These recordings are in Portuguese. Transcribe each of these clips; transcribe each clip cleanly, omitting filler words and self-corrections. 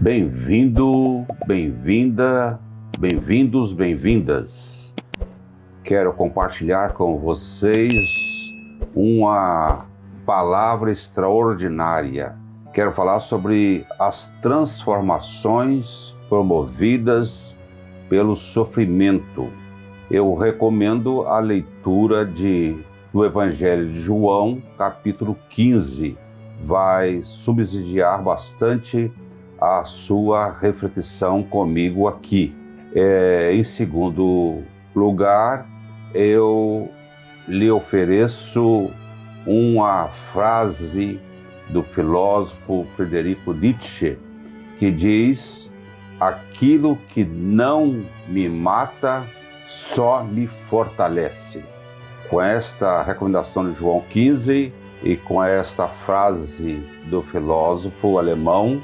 Bem-vindo, bem-vinda, bem-vindos, bem-vindas. Quero compartilhar com vocês uma palavra extraordinária. Quero falar sobre as transformações promovidas pelo sofrimento. Eu recomendo a leitura do Evangelho de João, capítulo 15. Vai subsidiar bastante a sua reflexão comigo aqui. Em segundo lugar, eu lhe ofereço uma frase do filósofo Friedrich Nietzsche, que diz: aquilo que não me mata só me fortalece. Com esta recomendação de João 15 e com esta frase do filósofo alemão,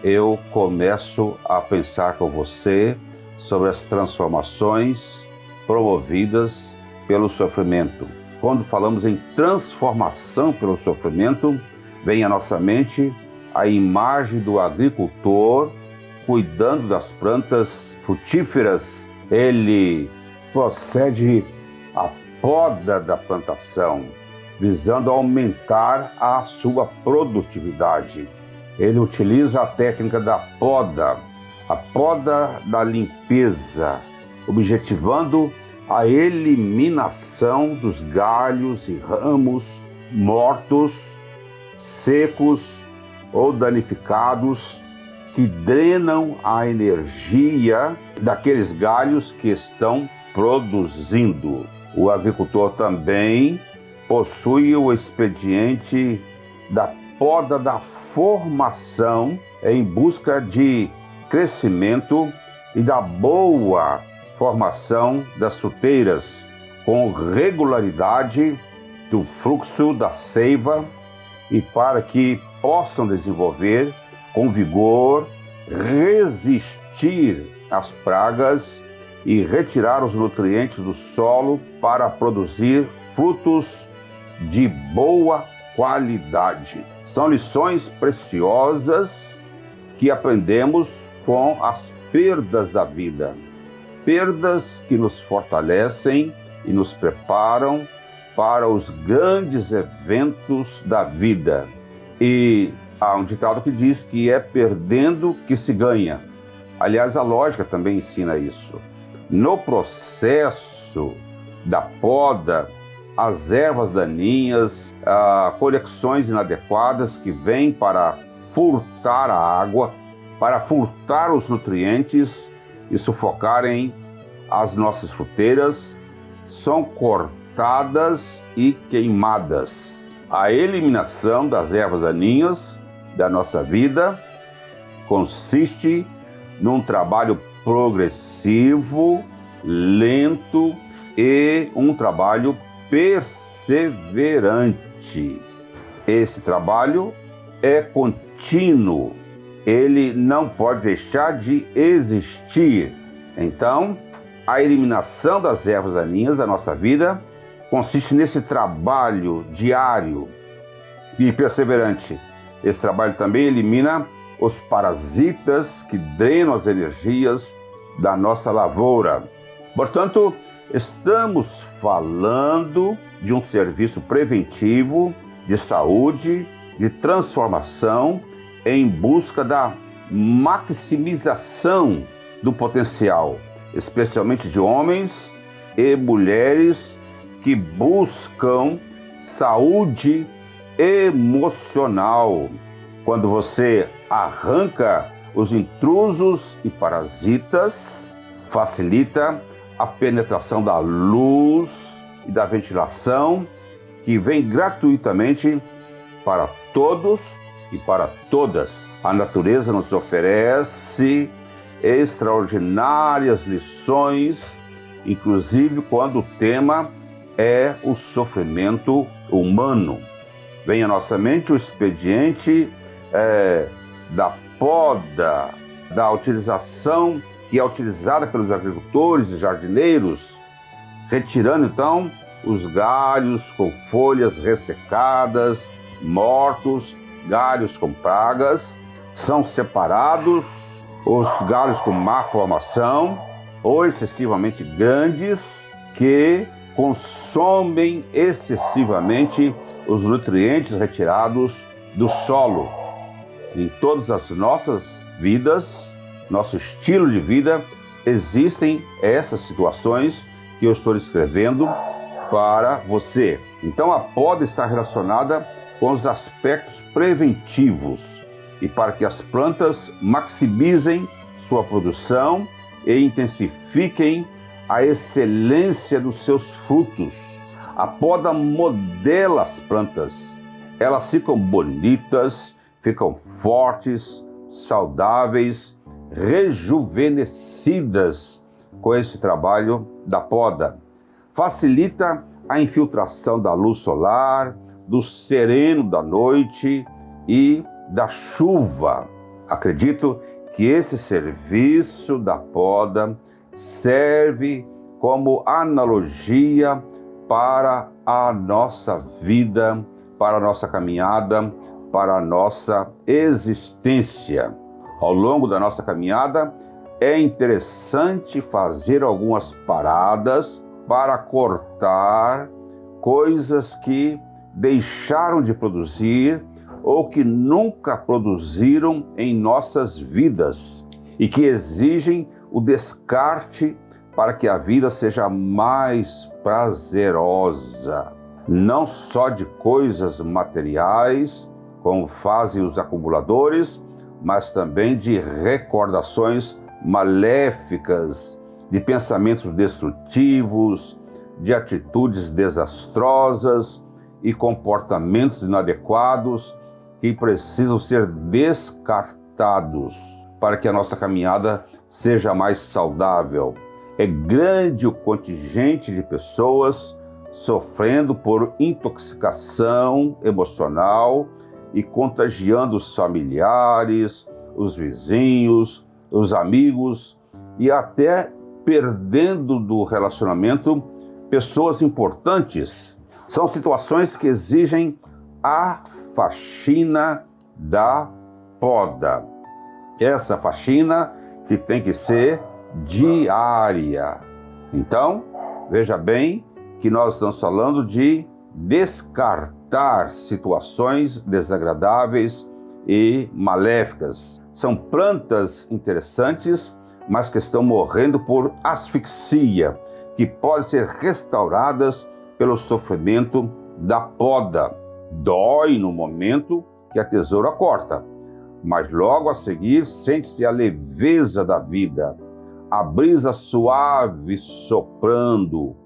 eu começo a pensar com você sobre as transformações promovidas pelo sofrimento. Quando falamos em transformação pelo sofrimento, vem à nossa mente a imagem do agricultor cuidando das plantas frutíferas. Ele procede à poda da plantação, visando aumentar a sua produtividade. Ele utiliza a técnica da poda, a poda da limpeza, objetivando a eliminação dos galhos e ramos mortos, secos ou danificados que drenam a energia daqueles galhos que estão produzindo. O agricultor também possui o expediente da poda da formação em busca de crescimento e da boa formação das fruteiras, com regularidade do fluxo da seiva e para que possam desenvolver com vigor, resistir às pragas e retirar os nutrientes do solo para produzir frutos de boa qualidade. São lições preciosas que aprendemos com as perdas da vida. Perdas que nos fortalecem e nos preparam para os grandes eventos da vida. E há um ditado que diz que é perdendo que se ganha. Aliás, a lógica também ensina isso. No processo da poda, as ervas daninhas, conexões inadequadas que vêm para furtar a água, para furtar os nutrientes e sufocarem as nossas fruteiras, são cortadas e queimadas. A eliminação das ervas daninhas da nossa vida consiste num trabalho progressivo, lento e um trabalho perseverante. Esse trabalho é contínuo, ele não pode deixar de existir. Então, a eliminação das ervas daninhas da nossa vida consiste nesse trabalho diário e perseverante. Esse trabalho também elimina os parasitas que drenam as energias da nossa lavoura. Portanto, estamos falando de um serviço preventivo de saúde, de transformação em busca da maximização do potencial, especialmente de homens e mulheres que buscam saúde emocional. Quando você arranca os intrusos e parasitas, facilita a penetração da luz e da ventilação que vem gratuitamente para todos e para todas. A natureza nos oferece extraordinárias lições, inclusive quando o tema é o sofrimento humano. Vem à nossa mente o expediente da poda, da utilização que é utilizada pelos agricultores e jardineiros, retirando então os galhos com folhas ressecadas, mortos, galhos com pragas, São separados os galhos com má formação ou excessivamente grandes que consomem excessivamente os nutrientes retirados do solo. Em todas as nossas vidas, nosso estilo de vida, existem essas situações que eu estou escrevendo para você. Então a poda está relacionada com os aspectos preventivos e para que as plantas maximizem sua produção e intensifiquem a excelência dos seus frutos. A poda modela as plantas. Elas ficam bonitas, ficam fortes, saudáveis, rejuvenescidas com esse trabalho da poda. Facilita a infiltração da luz solar, do sereno da noite e da chuva. Acredito que esse serviço da poda serve como analogia para a nossa vida, para a nossa caminhada, para a nossa existência. Ao longo da nossa caminhada, é interessante fazer algumas paradas para cortar coisas que deixaram de produzir ou que nunca produziram em nossas vidas e que exigem o descarte para que a vida seja mais prazerosa. Não só de coisas materiais, como fazem os acumuladores, mas também de recordações maléficas, de pensamentos destrutivos, de atitudes desastrosas e comportamentos inadequados que precisam ser descartados para que a nossa caminhada seja mais saudável. É grande o contingente de pessoas sofrendo por intoxicação emocional e contagiando os familiares, os vizinhos, os amigos e até perdendo do relacionamento pessoas importantes. São situações que exigem a faxina da poda. Essa faxina que tem que ser diária. Então, veja bem que nós estamos falando de descartar situações desagradáveis e maléficas. São plantas interessantes, mas que estão morrendo por asfixia, que podem ser restauradas pelo sofrimento da poda. Dói no momento que a tesoura corta, mas logo a seguir sente-se a leveza da vida, a brisa suave soprando,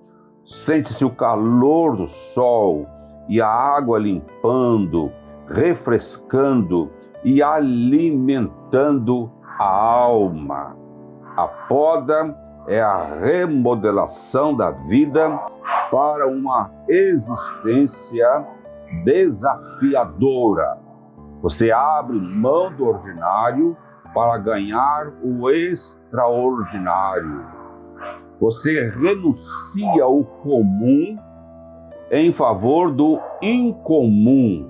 sente-se o calor do sol e a água limpando, refrescando e alimentando a alma. A poda é a remodelação da vida para uma existência desafiadora. Você abre mão do ordinário para ganhar o extraordinário. Você renuncia ao comum em favor do incomum.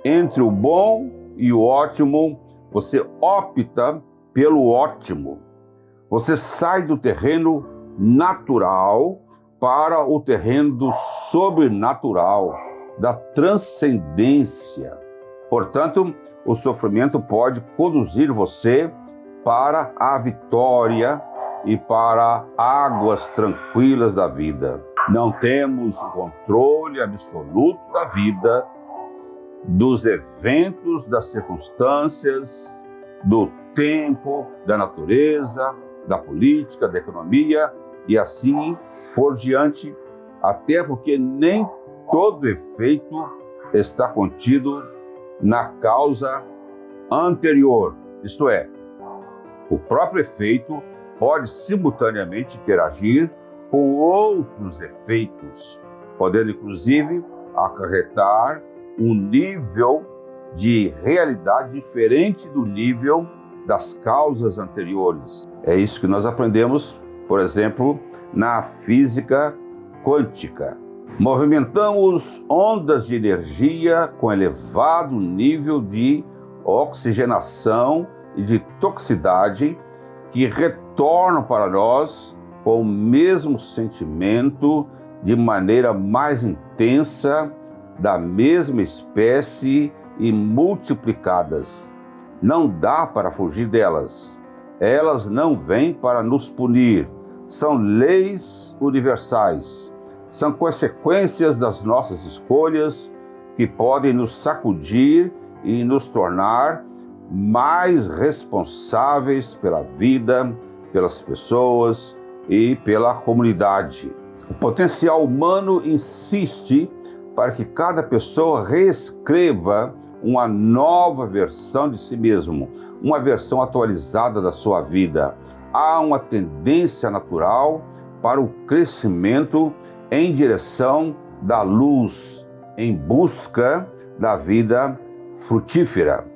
Entre o bom e o ótimo, você opta pelo ótimo. Você sai do terreno natural para o terreno do sobrenatural, da transcendência. Portanto, o sofrimento pode conduzir você para a vitória e para águas tranquilas da vida. Não temos o controle absoluto da vida, dos eventos, das circunstâncias, do tempo, da natureza, da política, da economia e assim por diante, até porque nem todo efeito está contido na causa anterior, isto é, o próprio efeito pode simultaneamente interagir com outros efeitos, podendo inclusive acarretar um nível de realidade diferente do nível das causas anteriores. É isso que nós aprendemos, por exemplo, na física quântica. Movimentamos ondas de energia com elevado nível de oxigenação e de toxicidade que retornam para nós com o mesmo sentimento de maneira mais intensa, da mesma espécie e multiplicadas. Não dá para fugir delas. Elas não vêm para nos punir. São leis universais. São consequências das nossas escolhas que podem nos sacudir e nos tornar mais responsáveis pela vida, pelas pessoas e pela comunidade. O potencial humano insiste para que cada pessoa reescreva uma nova versão de si mesmo, uma versão atualizada da sua vida. Há uma tendência natural para o crescimento em direção da luz, em busca da vida frutífera.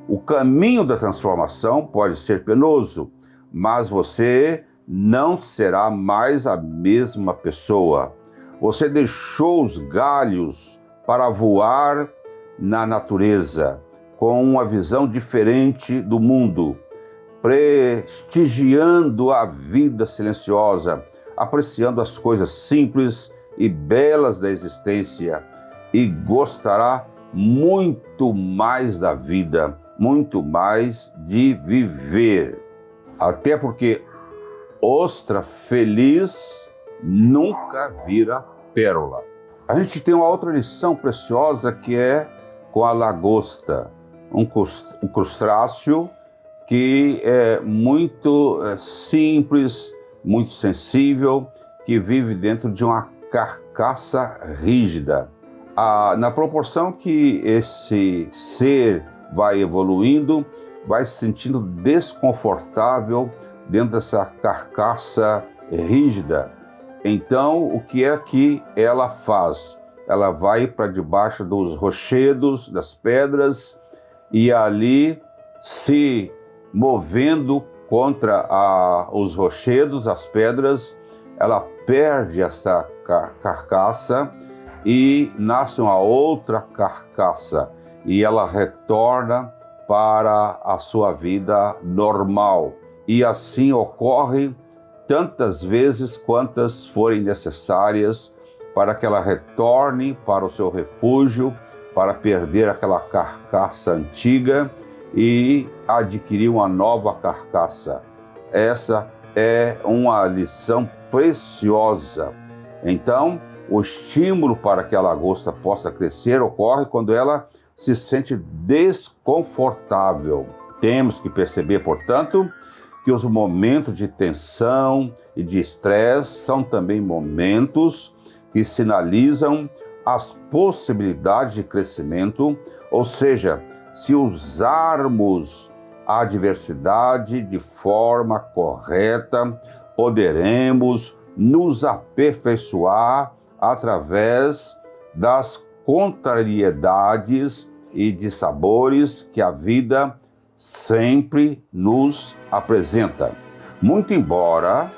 O caminho da transformação pode ser penoso, mas você não será mais a mesma pessoa. Você deixou os galhos para voar na natureza, com uma visão diferente do mundo, prestigiando a vida silenciosa, apreciando as coisas simples e belas da existência, e gostará muito mais da vida, muito mais de viver. Até porque ostra feliz nunca vira pérola. A gente tem uma outra lição preciosa que é com a lagosta, um crustáceo que é muito simples, muito sensível, que vive dentro de uma carcaça rígida. Na proporção que esse ser vai evoluindo, vai se sentindo desconfortável dentro dessa carcaça rígida. Então, o que é que ela faz? Ela vai para debaixo dos rochedos, das pedras, e ali, se movendo contra os rochedos, as pedras, ela perde essa carcaça e nasce uma outra carcaça, e ela retorna para a sua vida normal. E assim ocorre tantas vezes quantas forem necessárias para que ela retorne para o seu refúgio, para perder aquela carcaça antiga e adquirir uma nova carcaça. Essa é uma lição preciosa. Então, o estímulo para que a lagosta possa crescer ocorre quando ela se sente desconfortável. Temos que perceber, portanto, que os momentos de tensão e de estresse são também momentos que sinalizam as possibilidades de crescimento, ou seja, se usarmos a adversidade de forma correta, poderemos nos aperfeiçoar através das contrariedades e de sabores que a vida sempre nos apresenta. Muito embora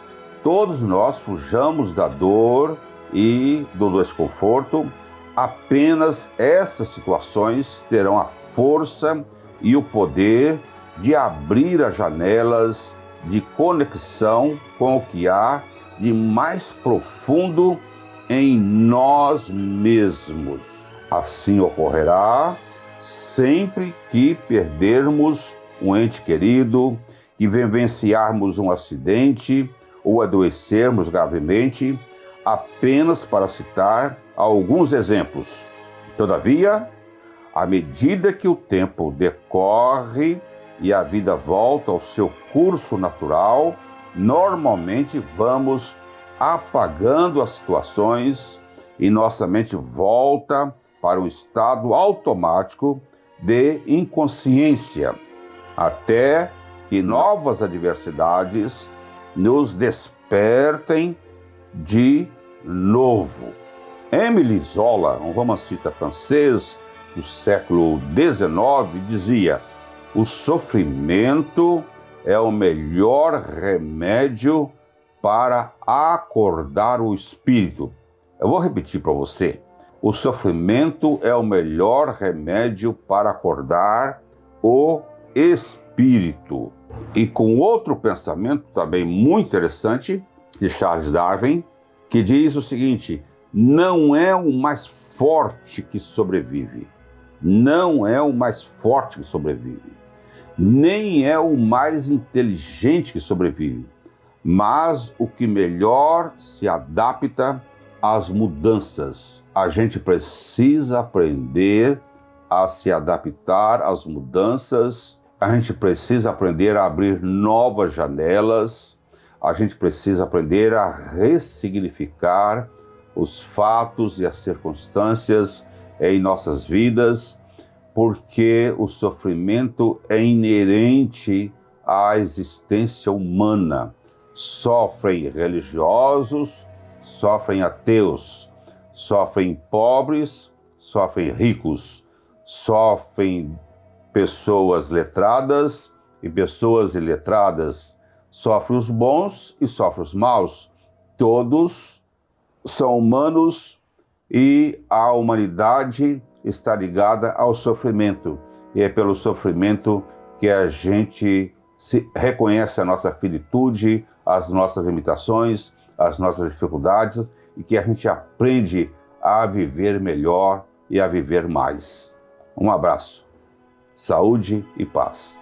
todos nós fujamos da dor e do desconforto, apenas essas situações terão a força e o poder de abrir as janelas de conexão com o que há de mais profundo em nós mesmos. Assim ocorrerá sempre que perdermos um ente querido, que vivenciarmos um acidente ou adoecermos gravemente, apenas para citar alguns exemplos. Todavia, à medida que o tempo decorre e a vida volta ao seu curso natural, normalmente vamos apagando as situações e nossa mente volta para um estado automático de inconsciência, até que novas adversidades nos despertem de novo. Émile Zola, um romancista francês do século XIX, dizia: o sofrimento é o melhor remédio para acordar o espírito. Eu vou repetir para você. O sofrimento é o melhor remédio para acordar o espírito. E com outro pensamento também muito interessante, de Charles Darwin, que diz o seguinte: não é o mais forte que sobrevive, não é o mais forte que sobrevive, nem é o mais inteligente que sobrevive, mas o que melhor se adapta às mudanças. A gente precisa aprender a se adaptar às mudanças, a gente precisa aprender a abrir novas janelas, a gente precisa aprender a ressignificar os fatos e as circunstâncias em nossas vidas, porque o sofrimento é inerente à existência humana. Sofrem religiosos, sofrem ateus, sofrem pobres, sofrem ricos, sofrem pessoas letradas e pessoas iletradas, sofrem os bons e sofrem os maus. Todos são humanos e a humanidade está ligada ao sofrimento. E é pelo sofrimento que a gente reconhece a nossa finitude, as nossas limitações, as nossas dificuldades, e que a gente aprende a viver melhor e a viver mais. Um abraço, saúde e paz.